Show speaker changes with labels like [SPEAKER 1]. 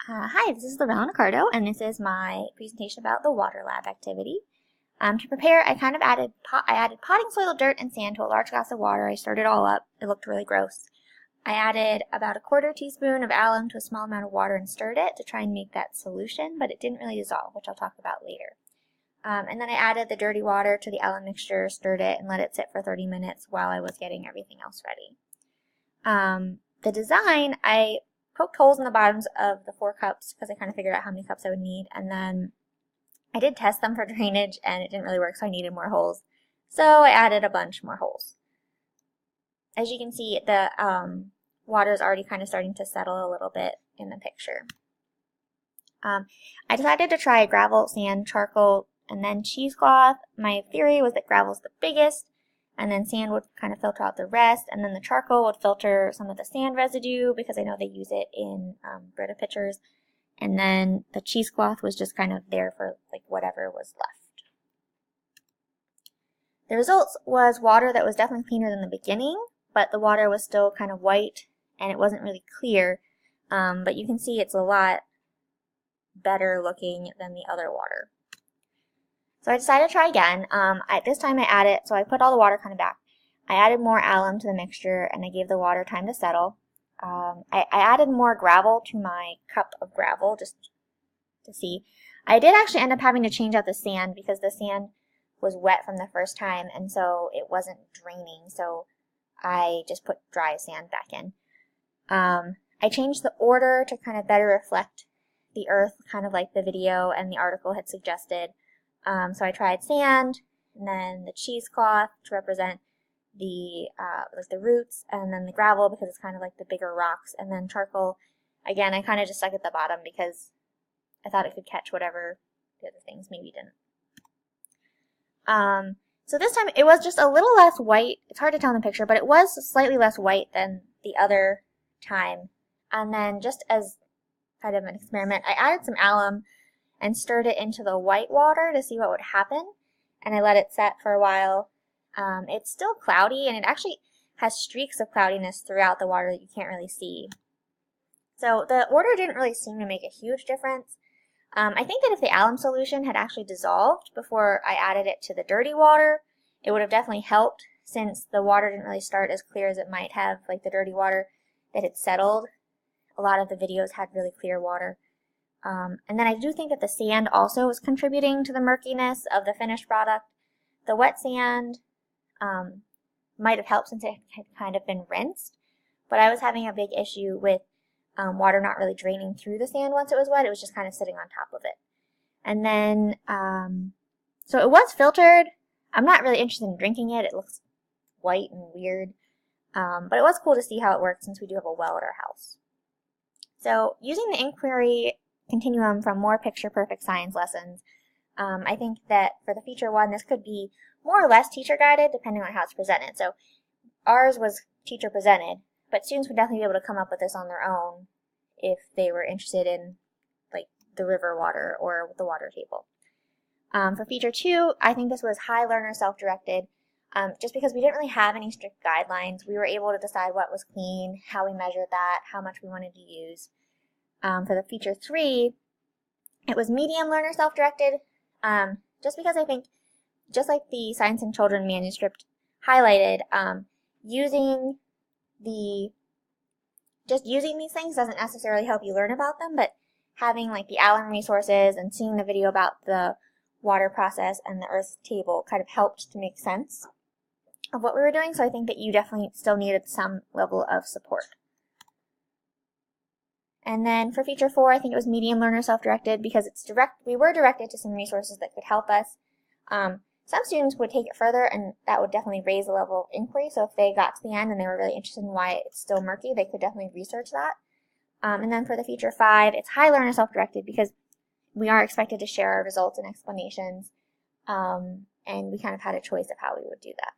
[SPEAKER 1] Hi, this is Lavelle Nicardo, and this is my presentation about the water lab activity. To prepare, I added potting soil, dirt, and sand to a large glass of water. I stirred it all up. It looked really gross. I added about a quarter teaspoon of alum to a small amount of water and stirred it to try and make that solution, but it didn't really dissolve, which I'll talk about later. And then I added the dirty water to the alum mixture, stirred it, and let it sit for 30 minutes while I was getting everything else ready. The design, I poked holes in the bottoms of the 4 cups because I kind of figured out how many cups I would need, and then I did test them for drainage and it didn't really work, so I needed more holes. So I added a bunch more holes. As you can see, the water is already kind of starting to settle a little bit in the picture. I decided to try gravel, sand, charcoal, and then cheesecloth. My theory was that gravel is the biggest, and then sand would kind of filter out the rest, and then the charcoal would filter some of the sand residue because I know they use it in Brita pitchers, and then the cheesecloth was just kind of there for like whatever was left. The results was water that was definitely cleaner than the beginning, but the water was still kind of white and it wasn't really clear, but you can see it's a lot better looking than the other water. So I decided to try again. This time I added, so I put all the water kind of back. I added more alum to the mixture and I gave the water time to settle. I added more gravel to my cup of gravel just to see. I did actually end up having to change out the sand because the sand was wet from the first time and so it wasn't draining, so I just put dry sand back in. I changed the order to kind of better reflect the earth, kind of like the video and the article had suggested. So I tried sand, and then the cheesecloth to represent the like the roots, and then the gravel because it's kind of like the bigger rocks, and then charcoal. Again, I kind of just stuck at the bottom because I thought it could catch whatever the other things maybe didn't. So this time it was just a little less white. It's hard to tell in the picture, but it was slightly less white than the other time. And then just as kind of an experiment, I added some alum and stirred it into the white water to see what would happen, and I let it set for a while. It's still cloudy, and it actually has streaks of cloudiness throughout the water that you can't really see. So the order didn't really seem to make a huge difference. I think that if the alum solution had actually dissolved before I added it to the dirty water, it would have definitely helped, since the water didn't really start as clear as it might have, like the dirty water that had settled. A lot of the videos had really clear water. And then I do think that the sand also was contributing to the murkiness of the finished product. The wet sand might have helped since it had kind of been rinsed, but I was having a big issue with water not really draining through the sand once it was wet. It was just kind of sitting on top of it. And then, so it was filtered. I'm not really interested in drinking it. It looks white and weird, but it was cool to see how it works since we do have a well at our house. So using the inquiry continuum from more picture-perfect science lessons, I think that for the feature 1, this could be more or less teacher-guided depending on how it's presented. So ours was teacher-presented, but students would definitely be able to come up with this on their own if they were interested in like the river water or the water table. For feature 2, I think this was high learner self-directed. Just because we didn't really have any strict guidelines, we were able to decide what was clean, how we measured that, how much we wanted to use. For the feature 3, it was medium learner self-directed, just because I think, just like the Science and Children manuscript highlighted, just using these things doesn't necessarily help you learn about them, but having like the alum resources and seeing the video about the water process and the earth table kind of helped to make sense of what we were doing, so I think that you definitely still needed some level of support. And then for feature 4, I think it was medium learner self-directed because we were directed to some resources that could help us. Some students would take it further, and that would definitely raise the level of inquiry. So if they got to the end and they were really interested in why it's still murky, they could definitely research that. And then for the feature 5, it's high learner self-directed because we are expected to share our results and explanations, and we kind of had a choice of how we would do that.